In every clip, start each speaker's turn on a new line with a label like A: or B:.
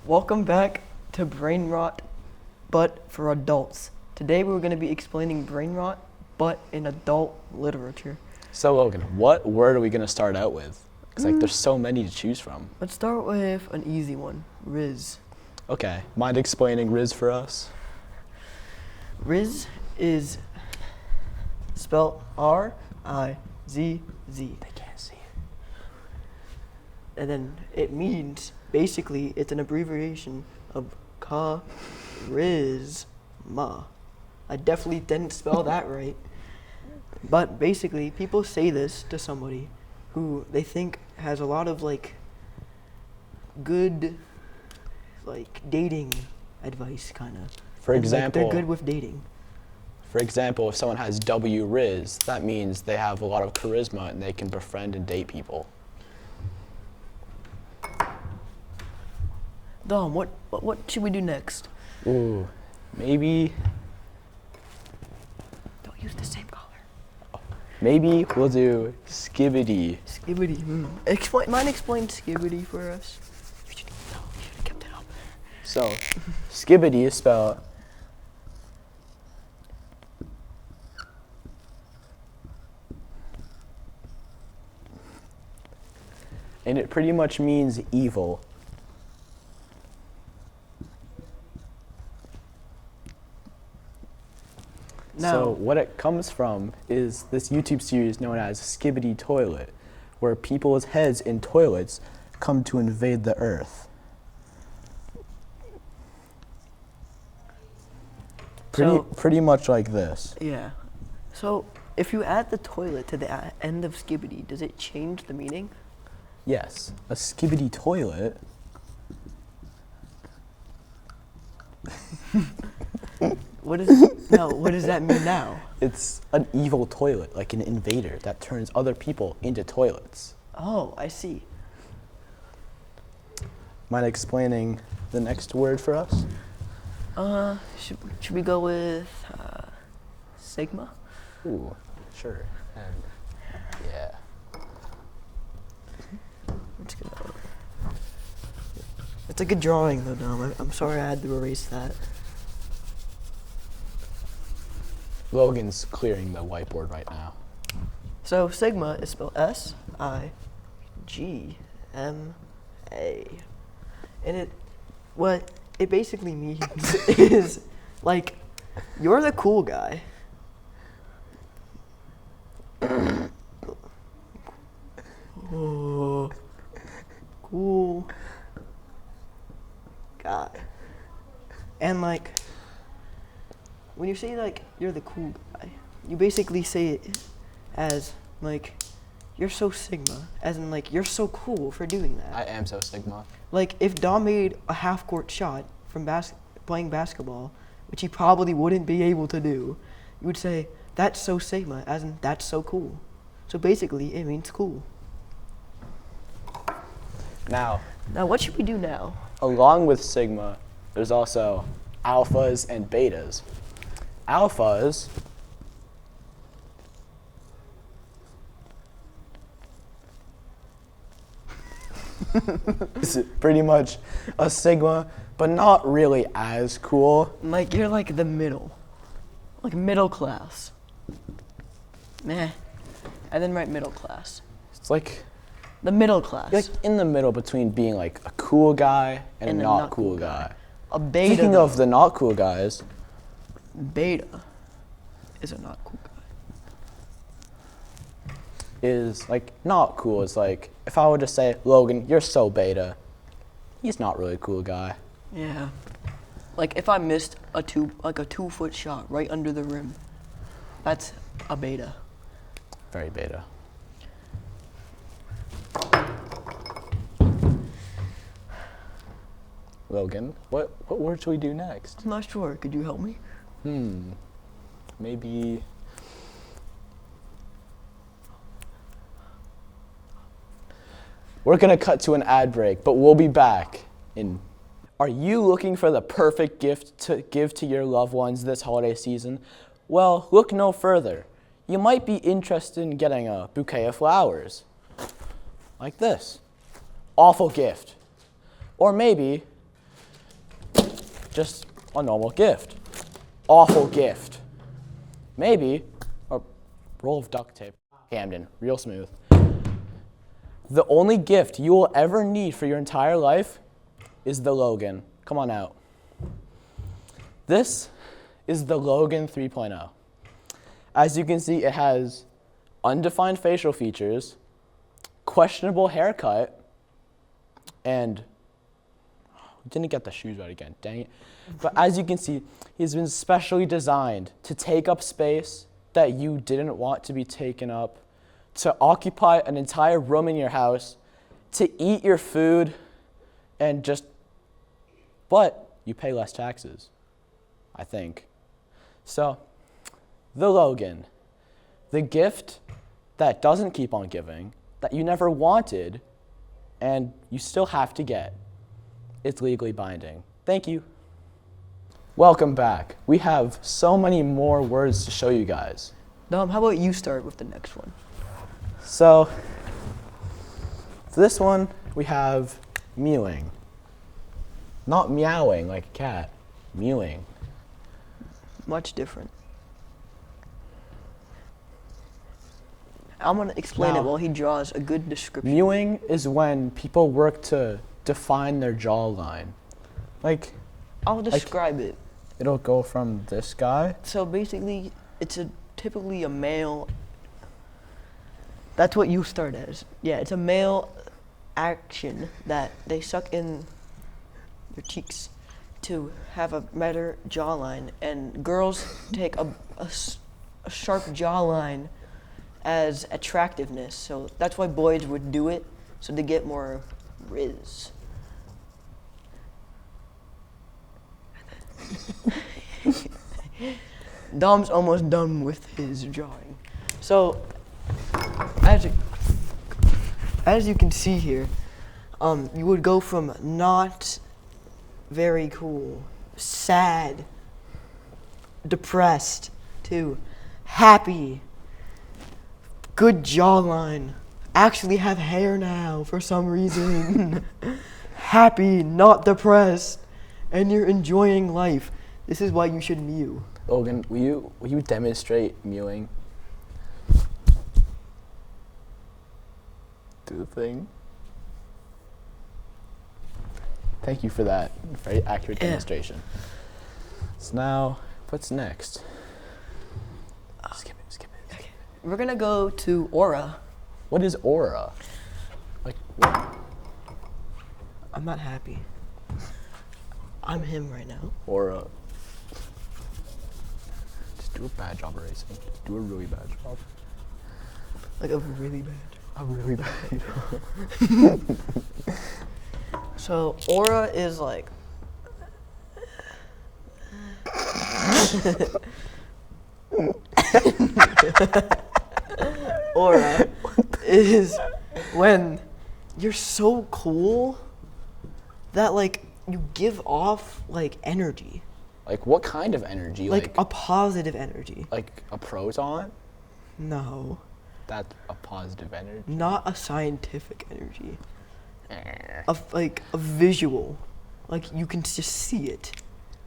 A: Welcome back to Brain Rot, but for adults. Today we're going to be explaining brain rot, but in adult literature.
B: So Logan, what word are we going to start out with? Because there's so many to choose from.
A: Let's start with an easy one, Riz.
B: Okay, mind explaining Riz for us?
A: Riz is spelled R-I-Z-Z.
B: They can't see it.
A: And then it means, basically, it's an abbreviation of charisma. I definitely didn't spell that right. But basically, people say this to somebody who they think has a lot of good dating advice, kind of.
B: For example,
A: they're good with dating.
B: For example, if someone has W Riz, that means they have a lot of charisma and they can befriend and date people.
A: Dom, what should we do next?
B: Ooh, maybe
A: Don't use the same color.
B: maybe we'll do skibbity.
A: Skibbity. Explain skibbity for us. You should have kept it up there.
B: So, skibbity is spelled and it pretty much means evil. So what it comes from is this YouTube series known as Skibbity Toilet, where people's heads in toilets come to invade the earth. Pretty much like this.
A: Yeah. So if you add the toilet to the end of skibbity, does it change the meaning?
B: Yes, a skibbity toilet.
A: What does that mean now?
B: It's an evil toilet, like an invader that turns other people into toilets.
A: Oh, I see.
B: Mind explaining the next word for us?
A: Should we go with sigma?
B: Ooh, sure. And yeah.
A: It's a good drawing though, Dom. I'm sorry I had to erase that.
B: Logan's clearing the whiteboard right now.
A: So sigma is spelled S-I-G-M-A. And what it basically means is you're the cool guy. Oh, cool guy. And when you say you're the cool guy, you basically say it as you're so sigma, as in you're so cool for doing that.
B: I am so sigma.
A: If Dom made a half-court shot from playing basketball, which he probably wouldn't be able to do, you would say, that's so sigma, as in that's so cool. So basically, it means cool.
B: Now,
A: what should we do now?
B: along with sigma, there's also alphas and betas. Alphas is pretty much a sigma, but not really as cool.
A: You're the middle. Middle class. Meh. I didn't write middle class.
B: It's like
A: The middle class.
B: you're in the middle between being a cool guy and a not cool guy.
A: A beta.
B: Speaking of the not cool guys,
A: beta is a not cool guy.
B: is not cool. It's if I were to say, Logan, you're so beta, he's not really a cool guy.
A: Yeah. If I missed a 2-foot shot right under the rim, that's a beta.
B: Very beta. Logan, what word should we do next?
A: I'm not sure. Could you help me?
B: Maybe we're gonna cut to an ad break, but we'll be back in. Are you looking for the perfect gift to give to your loved ones this holiday season? Well, look no further. You might be interested in getting a bouquet of flowers. Like this. Awful gift. Or maybe just a normal gift. Awful gift. Maybe a roll of duct tape. Camden, real smooth. The only gift you will ever need for your entire life is the Logan. Come on out. This is the Logan 3.0. As you can see, it has undefined facial features, questionable haircut, and didn't get the shoes right again, dang it. But as you can see, he's been specially designed to take up space that you didn't want to be taken up, to occupy an entire room in your house, to eat your food, and just, but you pay less taxes, I think. So, the Logan, the gift that doesn't keep on giving, that you never wanted, and you still have to get. It's legally binding. Thank you. Welcome back. We have so many more words to show you guys.
A: Dom, how about you start with the next one?
B: So, for this one, we have mewing. Not meowing like a cat, mewing.
A: Much different. I'm gonna explain it while he draws a good description.
B: Mewing is when people work to define their jawline. Like,
A: I'll describe it.
B: It'll go from this guy.
A: So basically, it's typically a male. That's what you start as. Yeah, it's a male action that they suck in their cheeks to have a better jawline, and girls take a sharp jawline as attractiveness. So that's why boys would do it, so they get more riz. Dom's almost done with his drawing. So, as you can see here, you would go from not very cool, sad, depressed, to happy, good jawline, actually have hair now for some reason, happy, not depressed, and you're enjoying life. This is why you should mew.
B: Logan, will you demonstrate mewing? Do the thing. Thank you for that very accurate demonstration. So now, what's next? Skip it.
A: Okay. We're gonna go to aura.
B: What is aura? Like, what?
A: I'm not happy. I'm him right now.
B: Aura. Just do a bad job erasing. Just do a really bad job.
A: Like a really bad.
B: A really bad job.
A: So aura is like aura is when you're so cool that like you give off like energy.
B: Like what kind of energy?
A: Like a positive energy.
B: Like a proton?
A: No.
B: That's a positive energy.
A: Not a scientific energy. Like a visual. Like you can just see it.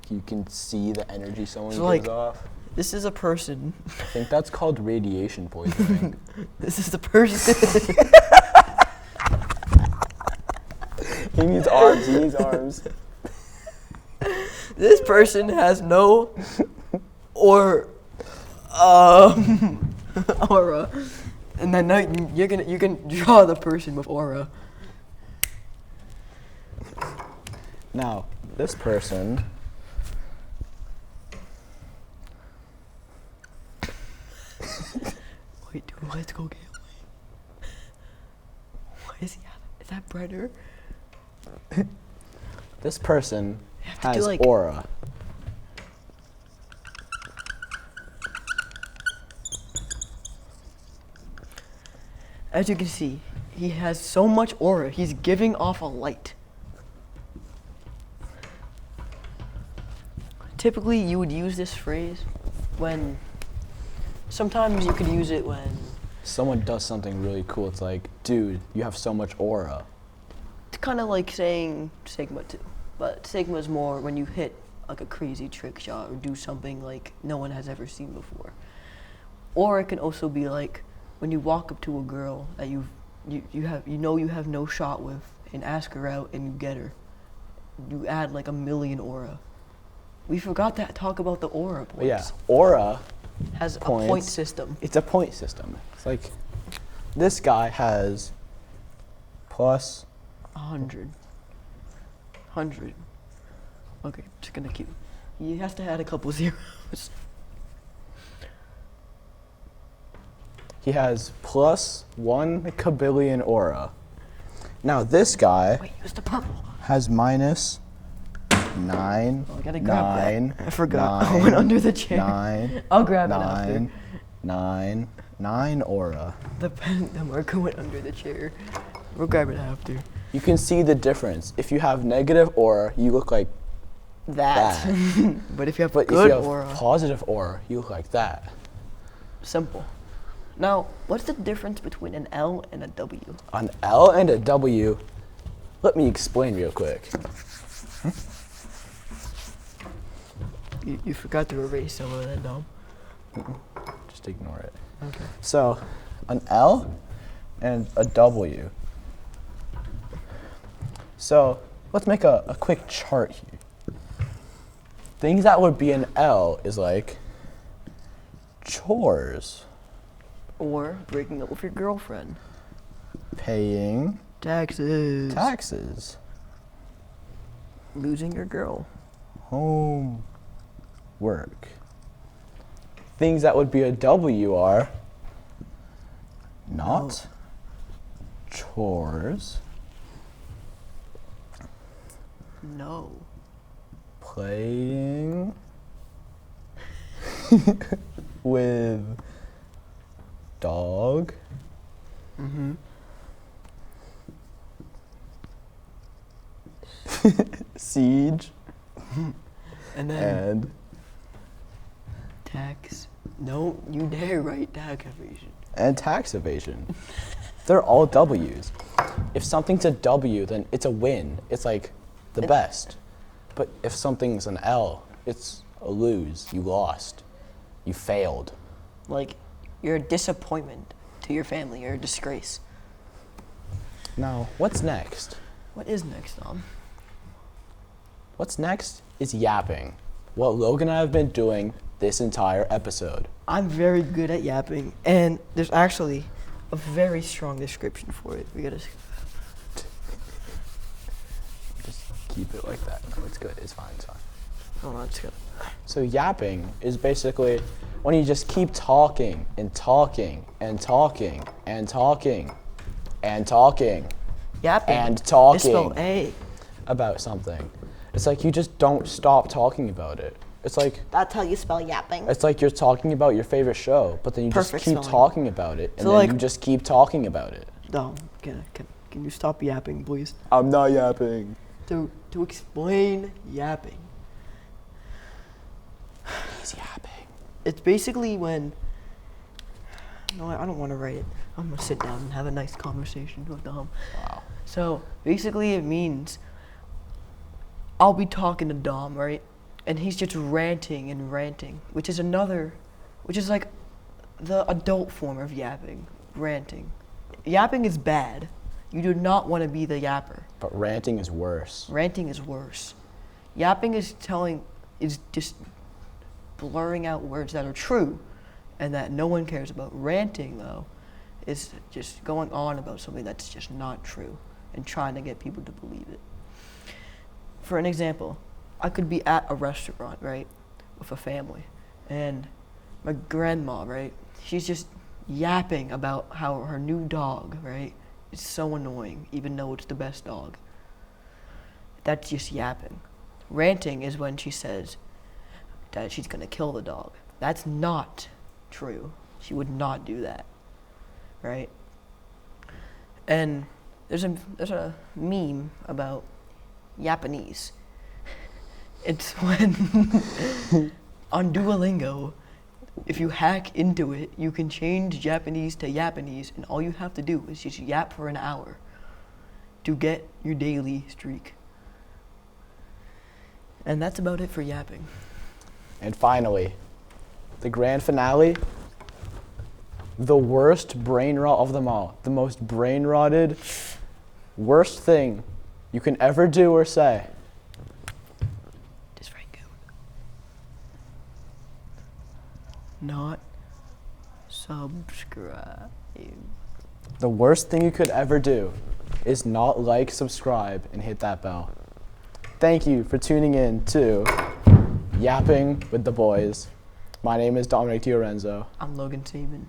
B: You can see the energy someone
A: So,
B: gives
A: like,
B: off?
A: This is a person.
B: I think that's called radiation poisoning.
A: This is the person.
B: He needs arms.
A: This person has no aura. And then now you can draw the person with aura.
B: Now, this person.
A: Wait, dude, let's go get away. Why is he? Is that brighter?
B: This person has
A: do, like,
B: aura.
A: As you can see, he has so much aura. He's giving off a light. Typically, you would use this phrase when. Sometimes you could use it when.
B: Someone does something really cool. It's like, dude, you have so much aura.
A: It's kind of like saying Sigma too, but Sigma is more when you hit like a crazy trick shot or do something like no one has ever seen before. Or it can also be like when you walk up to a girl that you have no shot with and ask her out and you get her. You add like 1,000,000 aura. We forgot to talk about the aura points.
B: But yeah, aura
A: has
B: points,
A: a point system.
B: It's a point system. It's like this guy has plus
A: 100. 100. Okay, just gonna keep. He has to add a couple zeros.
B: He has plus 1 kabillion aura. Now this guy
A: Wait, use the purple.
B: has minus 9.
A: Oh, I gotta grab
B: 9.
A: that. I forgot.
B: 9,
A: I went under the chair.
B: 9.
A: I'll grab it
B: 9.
A: after.
B: 9 aura.
A: The marker went under the chair. We'll grab it after.
B: You can see the difference. If you have negative aura, you look like
A: That. But if you have
B: but
A: good
B: if you have
A: aura,
B: positive aura, you look like that.
A: simple. Now, what's the difference between an L and a W?
B: An L and a W, let me explain real quick.
A: You forgot to erase some of that, Dom.
B: Just ignore it.
A: Okay.
B: So, an L and a W. So, let's make a quick chart here. Things that would be an L is like chores,
A: Or breaking up with your girlfriend.
B: paying
A: Taxes.
B: taxes,
A: Losing your girl.
B: home, work. Things that would be a W are not chores,
A: No.
B: playing with dog,
A: Mm-hmm.
B: siege,
A: And then
B: and
A: tax. No, you dare write tax evasion.
B: tax evasion. They're all W's. If something's a W, then it's a win. It's like the best. But if something's an L, it's a lose. You lost. You failed.
A: Like, you're a disappointment to your family. You're a disgrace.
B: Now, what's next?
A: What is next, Dom?
B: What's next is yapping. What Logan and I have been doing this entire episode.
A: I'm very good at yapping, and there's actually a very strong description for it. We gotta.
B: Just keep it like that. No, it's good. It's fine. It's fine.
A: Hold on, it's good.
B: So yapping is basically when you just keep talking and talking and talking and talking and talking
A: Yapping.
B: and
A: It's
B: talking
A: spelled A.
B: about something. It's like you just don't stop talking about it. It's like
A: That's how you spell yapping.
B: you're talking about your favorite show, but then you
A: Perfect
B: just keep
A: spelling.
B: talking about it, and
A: So,
B: then
A: like-
B: you just keep talking about it.
A: Dom, can you stop yapping, please?
B: I'm not yapping.
A: To explain yapping.
B: He's yapping.
A: It's basically when. No, I don't want to write it. I'm gonna sit down and have a nice conversation with Dom.
B: Wow.
A: So basically, it means I'll be talking to Dom, right? And he's just ranting and ranting, which is like the adult form of yapping, ranting. Yapping is bad. You do not want to be the yapper.
B: But ranting is worse.
A: Ranting is worse. Yapping is just blurring out words that are true and that no one cares about. Ranting, though, is just going on about something that's just not true and trying to get people to believe it. For an example, I could be at a restaurant, right, with a family, and my grandma, right, she's just yapping about how her new dog, right, is so annoying, even though it's the best dog. That's just yapping. Ranting is when she says that she's gonna kill the dog. That's not true. She would not do that, right? And there's a meme about Japanese. It's when on Duolingo, if you hack into it, you can change Japanese to Japanese, and all you have to do is just yap for an hour to get your daily streak. And that's about it for yapping.
B: And finally, the grand finale, the worst brain rot of them all. The most brain rotted, worst thing you can ever do or say.
A: Just right, go. Not subscribe.
B: The worst thing you could ever do is not like, subscribe, and hit that bell. Thank you for tuning in to Yapping with the Boys. My name is Dominic DiOrenzo.
A: I'm Logan Seaman.